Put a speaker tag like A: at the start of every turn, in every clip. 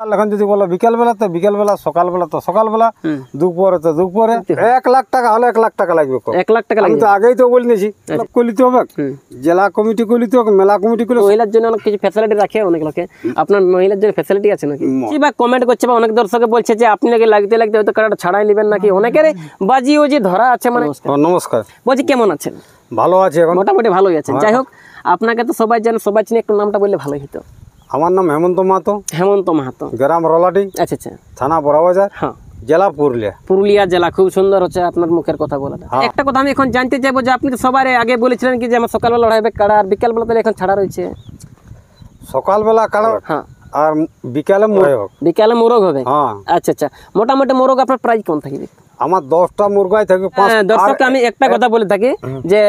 A: এখন যদি বলো বিকেল বেলা তো বিকেল বেলা, সকাল বেলা তো সকাল বেলা, দুপুরে তো দুপুরে। 1 লাখ টাকা হলে 1 লাখ টাকা লাগবে।
B: 1 লাখ টাকা
A: আমি তো আগেই তো বলে নিয়েছি কলিতে হবে, জেলা কমিটি কলিতে হবে, মেলা কমিটি কলিতে।
B: মহিলার জন্য অনেক কিছু ফ্যাসিলিটি রাখে অনেক লোকে, আপনার মহিলার জন্য ফ্যাসিলিটি আছে নাকি? বা কমেন্ট করছে বা অনেক দর্শকে বলছে যে আপনি নাকি লাগতে লাগতে হয়তো কারাটা ছাড়াই নেবেন নাকি, অনেকের বাজি ও যে ধরা আছে। মানে
A: নমস্কার,
B: বলছি কেমন আছেন?
A: ভালো আছে, এখন
B: মোটামুটি ভালোই আছেন। যাই হোক, আপনাকে তো সবাই জানে, সবাই চিনে, একটু নামটা বললে ভালোই হতো।
A: আমার নাম হেমন্ত মাহাতো।
B: হেমন্ত মাহাতো,
A: গ্রাম রলাটি,
B: আচ্ছা আচ্ছা,
A: থানা বড়বাজার,
B: হ্যাঁ,
A: জেলা পুরুলিয়া।
B: পুরুলিয়া জেলা। খুব সুন্দর হচ্ছে আপনার মুখের কথা বলাটা। একটা কথা আমি এখন জানতে চাইবো যে আপনি তো সবার আগে বলেছিলেন কি যে আমার সকালবেলা লড়াইবে কাড়া, আর বিকালবেলা তাহলে এখন ছাড়া রয়েছে।
A: সকালবেলা কাড়া,
B: হ্যাঁ,
A: আর বিকালে মোরগ হবে।
B: বিকালে মোরগ হবে,
A: হ্যাঁ।
B: আচ্ছা আচ্ছা। মোটামুটি মোরগ আপনার প্রাইস কোন থাকবে?
A: আমার 10টা মুরগাই থাকবে।
B: দর্শক আমি একটা কথা বলে থাকি যে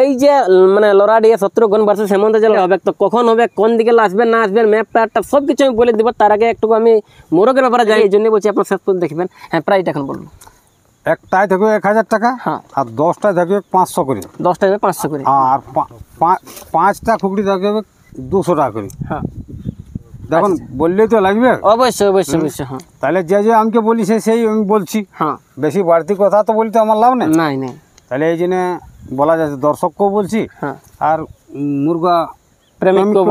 B: এই যে মানে লড়াইয়া শত্রুঘ্ন ভার্সেস হেমন্ত জেলা হবে, তো কখন হবে, কোন দিকে আসবে না আসবে, ম্যাপ প্যাটটা সব কিছু আমি বলে দিব। তার আগে একটু আমি মোরগের ব্যাপারে যাই, এই জন্য বলছি আপনার শেষ পর্যন্ত দেখবেন। হ্যাঁ, প্রাইসটা এখন বলুন।
A: একটাই থাকবে 1000 টাকা,
B: হ্যাঁ,
A: আর 10টায় থাকবে 500 করে।
B: 10টা হবে 500 করে,
A: আর 5টা খুকড়ি থাকবে 200 টাকা করে।
B: হ্যাঁ,
A: দেখুন বললেই তো লাগবে।
B: অবশ্যই অবশ্যই অবশ্যই। হ্যাঁ,
A: তাহলে যে যে আমাকে বলিস সেই আমি বলছি।
B: হ্যাঁ,
A: বেশি বাড়তি কথা তো বলতে আমার লাভ নেই।
B: নাই নাই,
A: তাহলে এই জন্য বলা যাচ্ছে, দর্শককেও বলছি,
B: হ্যাঁ,
A: আর মুরগা
B: প্রেমিককেও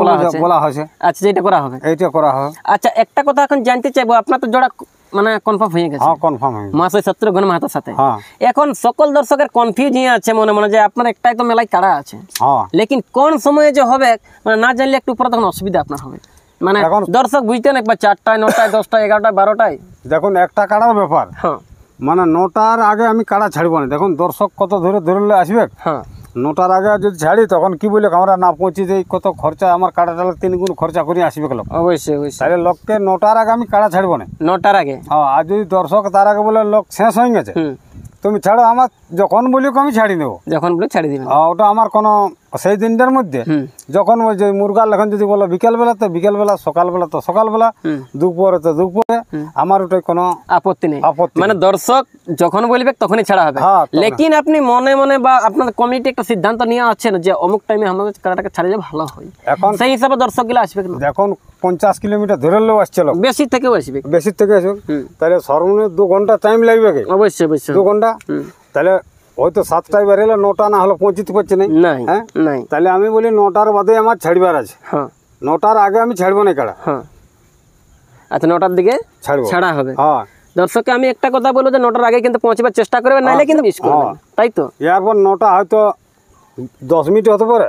A: বলা হয়েছে।
B: আচ্ছা, যেটা করা হবে,
A: এইটা করা হবে।
B: আচ্ছা, একটা কথা এখন জানতে চাইবো, আপনার তো জোড়া মানে কনফার্ম হয়ে গেছে?
A: হ্যাঁ, কনফার্ম হয়ে গেছে।
B: মাসে শত্রুঘ্ন মাহাতোর সাথে।
A: হ্যাঁ,
B: এখন সকল দর্শকের কনফিউজ হয়ে আছে মনে মনে যে আপনার একটাই তো মেলায় কাড়া আছে,
A: হ্যাঁ,
B: লেকিন কোন সময়ে যে হবে মানে না জানলে একটু পরে তখন অসুবিধা আপনার হবে। মানে দর্শক বুঝতে না, 4টায় 9টায় 10টায় 11টায় 12টায়।
A: দেখুন একটা কাড়ার ব্যাপার,
B: হ্যাঁ,
A: মানে 9টার আগে আমি কাড়া ছাড়বো না। দেখুন দর্শক কত ধরলে আসবে।
B: হ্যাঁ,
A: 9টার আগে যদি ছাড়ি তখন কি বলে আমরা না পৌঁছে যাই, কত খরচা আমার কাড়াটা 3 গুণ খরচা করে আসবে লোক।
B: অবশ্যই অবশ্যই।
A: তাহলে লোককে 9টার আগে আমি কাড়া ছাড়বো না।
B: 9টার আগে,
A: হ্যাঁ, আর যদি দর্শক তার আগে বলে লোক শেষ হয়ে গেছে, তুমি ছাড়ো, আমার যখন বলি আমি ছাড়ি দেবো,
B: যখন বলে ছাড়ি দিবেন।
A: ওটা আমার কোনো সেই দিনটার মধ্যে যখন ওই যে মুরগার লেখন যদি বলো বিকেল বেলা তো বিকেল বেলা, সকাল বেলা তো সকাল বেলা, দুপুরে তো দুপুরে, আমার ওটাই কোনো
B: আপত্তি নেই।
A: আপত্তি।
B: মানে দর্শক যখন বলবে তখনই ছাড়া হবে।
A: হ্যাঁ,
B: লেকিন আপনি মনে মনে বা আপনার কমিটি একটা সিদ্ধান্ত নিয়ে আছেন যে অমুক টাইমে আমাদের কাড়াটাকে ছাড়লে ভালো হয়,
A: এখন
B: সেই হিসাবে দর্শক গুলো আসবে।
A: দেখুন 50 কিলোমিটার ধরেলেও আসছে লোক,
B: বেশি থেকেও আসবে,
A: বেশি থেকে আসবে, তাহলে সর্বনিম্ন 2 ঘন্টা টাইম লাগবে।
B: অবশ্যই অবশ্যই
A: 2 ঘন্টা। তাহলে হয়তো 7টায় বেরোলে 9টা না হলে পৌঁছতে পারছে না।
B: নাই নাই,
A: তাহলে আমি বলি 9টার বাদে আমার ছাড়বার আছে।
B: হ্যাঁ,
A: 9টার আগে আমি ছাড়বো না কাড়া।
B: হ্যাঁ, আচ্ছা, 9টার দিকে ছাড়া হবে।
A: হ্যাঁ,
B: দর্শককে আমি একটা কথা বলবো যে 9টার আগে কিন্তু পৌঁছবার চেষ্টা করবে, নাইলে কিন্তু মিস করবে, তাই তো?
A: এরপর 9টা হয়তো 10 মিনিট হতে পারে,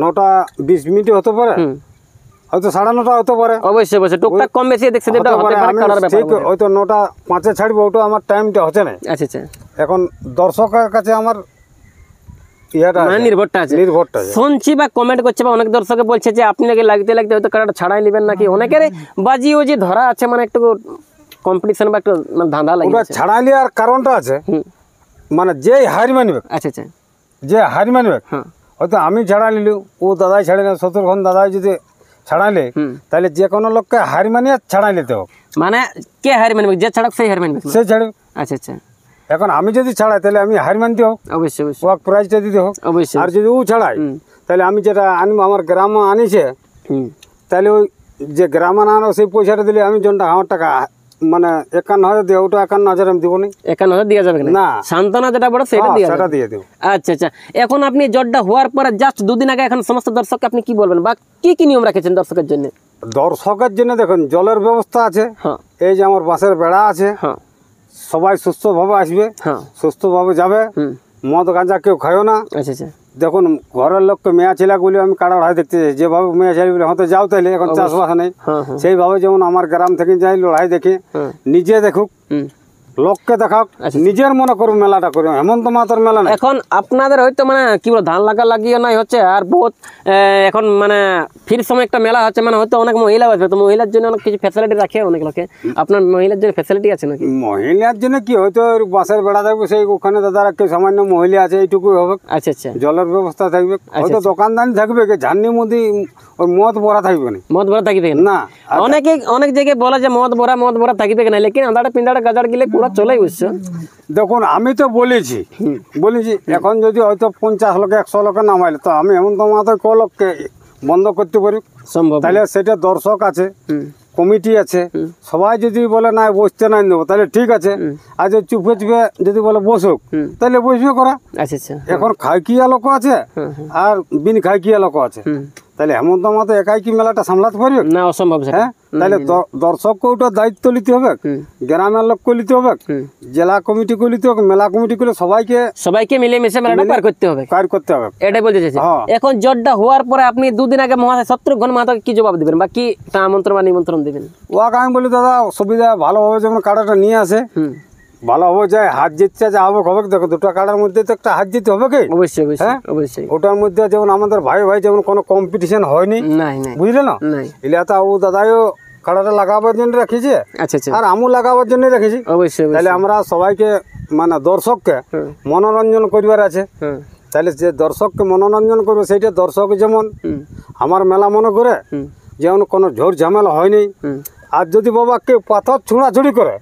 A: 9টা 20 মিনিট হতে পারে, হয়তো 9:30 হতে পারে।
B: অবশ্যই অবশ্যই, টুকটাক কম বেশি দেখছে যেটা হতে পারে কাড়ার ব্যাপার।
A: ঠিক, হয়তো 9টা 5-এ ছাড়বো, ওটা আমার টাইমটা হচ্ছে না।
B: আচ্ছা আচ্ছা,
A: এখন দর্শকের কাছে আমার
B: নির্ভরটা আছে। শুনছি বা কমেন্ট করছে বা অনেক দর্শকে বলছে যে আপনি নাকি লাগতে লাগতে হয়তো কাড়াটা ছাড়াই নেবেন নাকি, অনেকের বাজি ও যে ধরা আছে, মানে একটু কম্পিটিশন বা একটু ধাঁধা লাগে।
A: ওটা ছাড়াইলে আর কারণটা আছে, মানে যে হার মানবে।
B: আচ্ছা আচ্ছা,
A: যে হার মানবে, হয়তো আমি ছাড়া নিলু, ও দাদাই ছাড়ে না, শত্রুঘ্ন দাদাই যদি ছাড়াইলে, তাহলে যে কোনো লোককে হার মানিয়ে ছাড়াই নিতে হোক।
B: মানে কে হার মানবে? যে ছাড়ক সেই হার মানবে,
A: সে ছাড়বে।
B: আচ্ছা আচ্ছা,
A: এখন আমি যদি ছাড়াই তাহলে আমি হার মানতে হোক,
B: অবশ্যই অবশ্যই,
A: ও প্রাইজটা দিতে হোক।
B: অবশ্যই।
A: আর যদি ও ছাড়াই তাহলে আমি যেটা আনবো, আমার গ্রামে আনিছে, তাহলে ওই যে গ্রামে আনো সেই পয়সাটা দিলে আমি জনটা আমার টাকা মানে 51,000 দিয়ে, ওটা 51,000 আমি দিব না।
B: 51,000 দেওয়া যাবে না? সান্ত্বনা যেটা বড় সেটা দিয়ে
A: দেব।
B: আচ্ছা আচ্ছা, এখন আপনি জটটা হওয়ার পরে জাস্ট 2 দিন আগে এখন সমস্ত দর্শককে আপনি কি বলবেন বা কি কি নিয়ম রেখেছেন দর্শকের জন্য?
A: দর্শকের জন্য দেখুন জলের ব্যবস্থা আছে, এই যে আমার বাঁশের বেড়া আছে, সবাই সুস্থভাবে আসবে, সুস্থভাবে যাবে, মদ গাঁজা কেউ খায়ও না।
B: আচ্ছা আচ্ছা,
A: দেখুন ঘরের লোককে মেয়া ছেলে বলে আমি কাড়া লড়াই দেখতে যাই, যেভাবে মেয়া ছেলে বলে হয়তো যাও, তাইলে এখন চাষবাস নেই, সেইভাবে যেমন আমার গ্রাম থেকে যাই লড়াই দেখে, নিজে দেখুক, লোককে দেখাক, নিজের মনে করুন মেলাটা করুন। হেমন্ত মাহাতোর মেলা না।
B: এখন আপনাদের হয়তো মানে কি বল ধান লাগা লাগিয়ে নাই হচ্ছে, আর বহুত এখন মানে ফির সময় একটা মেলা হচ্ছে, মানে হয়তো অনেক মহিলা আসবে, তো মহিলার জন্য অনেক কিছু ফ্যাসিলিটি রাখে অনেক লোকে, আপনার মহিলার জন্য ফ্যাসিলিটি আছে নাকি?
A: মহিলার জন্য কি হয়তো বাসের বেড়া থাকবে, সেই ওখানে দাদারা কেউ সামান্য মহিলা আছে, এইটুকুই হবে।
B: আচ্ছা আচ্ছা,
A: জলের ব্যবস্থা থাকবে, হয়তো দোকানদানি থাকবে, ঝান্নির মধ্যে ওই মদ ভরা থাকবে না।
B: মদ ভরা থাকবে না? অনেকে অনেক জায়গায় বলে যে মদ ভরা থাকবে না, লেকিন আদাড়া পিন্দাড়া গাজাড় গেলে পুরো চলেই বুঝছো।
A: দেখুন আমি তো বলেছি এখন যদি হয়তো 50 লোক 100 লোকে নামাইলে, তো আমি হেমন্ত মাহাতো ক লোককে বন্ধ করতে পারি সম্ভব, তাহলে সেটা দর্শক আছে, কমিটি আছে সবাই যদি বলে না বসতে নাই দেবো তাহলে ঠিক আছে, আর যদি চুপে চুপে যদি বলে বসুক তাহলে বসবে করা।
B: আচ্ছা আচ্ছা।
A: এখন খাইকিয়া লোক আছে আর বিন খাইকিয়া লোক আছে, তাহলে হেমন্ত মাহাতো একাই কি মেলাটা সামলাতে পারবে?
B: না, অসম্ভব।
A: হ্যাঁ, তাহলে দর্শককে ওটা দায়িত্ব নিতে হবে, গ্রামের লোককে নিতে হবে, জেলা কমিটিকে নিতে হবে, মেলা কমিটি করে সবাইকে মিলেমিশে মেলাটা পার করতে হবে।
B: এটাই বলতে চাইছি। এখন জটটা হওয়ার পরে আপনি দুদিন আগে মহাশয় শত্রুঘ্ন মাহাতোকে কি জবাব দিবেন বা কি আমন্ত্রণ বা নিমন্ত্রণ দিবেন?
A: ওয়াকে আমি বলি দাদা সুবিধা ভালোভাবে যেমন কাড়াটা নিয়ে আসে ভালো হবে, যায় হাত জিততে যা হবে হবে। দেখো দুটো কাড়ার মধ্যে তো একটা হাত জিতে হবে কি?
B: অবশ্যই অবশ্যই অবশ্যই।
A: ওটার মধ্যে যেমন আমাদের ভাই ভাই যেমন কোনো কম্পিটিশন হয়নি, বুঝলে না? ইলাতা ও দাদাও কাড়াটা লাগাবার জন্য রেখেছে, আর আমু লাগাবার জন্য রেখেছি। অবশ্যই। তাহলে আমরা সবাইকে মানে দর্শককে মনোরঞ্জন করবার আছে, তাহলে যে দর্শককে মনোরঞ্জন করবে সেইটা দর্শক যেমন আমার মেলা মনে করে যেমন কোনো ঝোর ঝামেলা হয়নি। আর যদি বাবা কেউ পাথর ছুঁড়াছুড়ি করে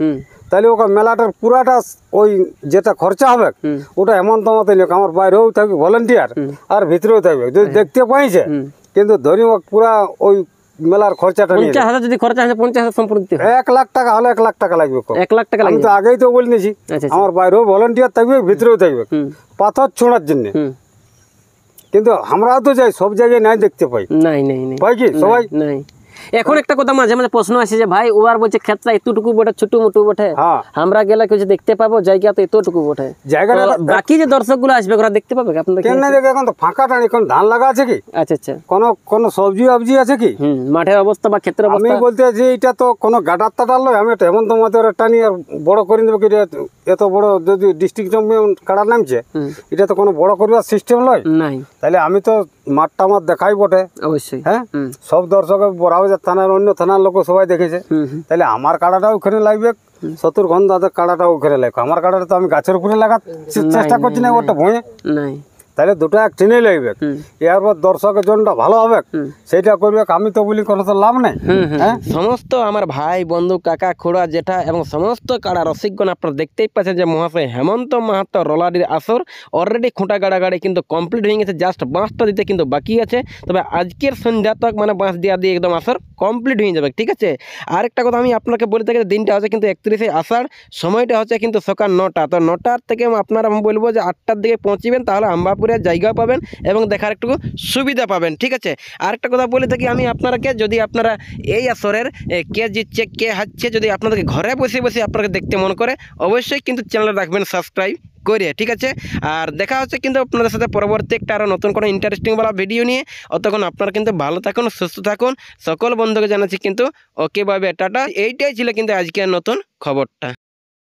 A: তাহলে ওকে মেলাটার পুরাটা ওই যেটা খরচা হবে ওটা হেমন্ত মাহাতো লোক আমার বাইরেও থাকবে ভলেন্টিয়ার আর ভিতরেও থাকবে, যদি দেখতে পাইছে কিন্তু ধরি পুরা ওই মেলার খরচাটা নিয়ে
B: 50,000 যদি খরচা হয় 50,000 সম্পূর্ণ
A: 1 লাখ টাকা হলে 1 লাখ টাকা লাগবে।
B: 1 লাখ টাকা
A: আমি তো আগেই তো বলে নিয়েছি আমার বাইরেও ভলেন্টিয়ার থাকবে ভিতরেও থাকবে পাথর ছোঁড়ার জন্য। কিন্তু আমরাও তো যাই সব জায়গায় নাই দেখতে পাই, পাই কি সবাই নাই।
B: এখন একটা কথা মাঝে মাঝে প্রশ্ন আসে যে ভাই ওবার বলছে ক্ষেত্রে এতটুকু বটে ছোট মোটো বটে, আমরা গেলে কিছু দেখতে পাবো জায়গা তো এতটুকু বটে, জায়গাটা বাকি যে দর্শকগুলো আসবে ওরা দেখতে পাবে আপনারা
A: কেন না? দেখে এখন তো ফাঁকা টানি, এখন ধান লাগা আছে কি? আচ্ছা আচ্ছা। কোন সবজি আবজি আছে কি?
B: মাঠের অবস্থা বা ক্ষেত্রের অবস্থা
A: আমি বলতে যে এটা তো কোনো গাটার টাটার লয়, আমি হেমন্ত মাহাতোর টানি আর বড় করে দেবো কি? এত বড় যদি ডিস্ট্রিক্ট চ্যাম্পিয়ন কাড়ার নামছে এটা তো কোনো বড় করবার সিস্টেম নয়। তাহলে আমি তো মাঠটা আমার দেখাই বটে অবশ্যই। হ্যাঁ, সব দর্শক বড়াবাজার থানার অন্য থানার লোক সবাই দেখেছে, তাহলে আমার কাড়াটাও ওখানে লাগবে, শত্রুঘ্ন দাদার কাড়াটাও ওখানে লাগবে। আমার কাড়াটা তো আমি গাছের উপরে লাগার চেষ্টা করছি না, ওটা ভুঁয়ে নাই, তাহলে দুটো এক টেনে লাগবে। এরপর দর্শকের জন্য ভালো হবে সেটা করবে, আমি তো বলি কোনো তো লাভ নেই।
B: সমস্ত আমার ভাই বন্ধু কাকা খুড়া জেঠা এবং সমস্ত কাড়া রসিকগণ আপনারা দেখতেই পাচ্ছেন যে মহাশয় হেমন্ত মাহাতো রোলাডির আসর অলরেডি খুঁটা গাড়াগাড়ি কিন্তু কমপ্লিট হয়ে গেছে, জাস্ট বাঁশটা দিতে কিন্তু বাকি আছে। তবে আজকের সন্ধ্যা তক মানে বাঁশ দিয়ে একদম আসর কমপ্লিট হয়ে যাবে, ঠিক আছে। আরেকটা কথা আমি আপনাকে বলে থাকি, দিনটা হচ্ছে কিন্তু 31শে আষাঢ়, সময়টা হচ্ছে কিন্তু সকাল 9টা। তো 9টার থেকে আপনারা বলবো যে 8টার দিকে পৌঁছবেন, তাহলে আম্বাপুরে জায়গা পাবেন এবং দেখার একটু সুবিধা পাবেন, ঠিক আছে। আরেকটা কথা বলে থাকি আমি আপনারাকে, যদি আপনারা এই আসরের কে জিতছে কে হারছে যদি আপনাদেরকে ঘরে বসে বসে আপনাকে দেখতে মন করে অবশ্যই কিন্তু চ্যানেল রাখবেন সাবস্ক্রাইব করে, ঠিক আছে। আর দেখা হচ্ছে কিন্তু আপনাদের সাথে পরবর্তী একটা আরও নতুন কোনো ইন্টারেস্টিংওয়ালা ভিডিও নিয়ে। অতক্ষণ আপনারা কিন্তু ভালো থাকুন, সুস্থ থাকুন, সকল বন্ধুকে জানাচ্ছি কিন্তু ওকে বাই বাই, টাটা। এইটাই ছিল কিন্তু আজকের নতুন খবরটা।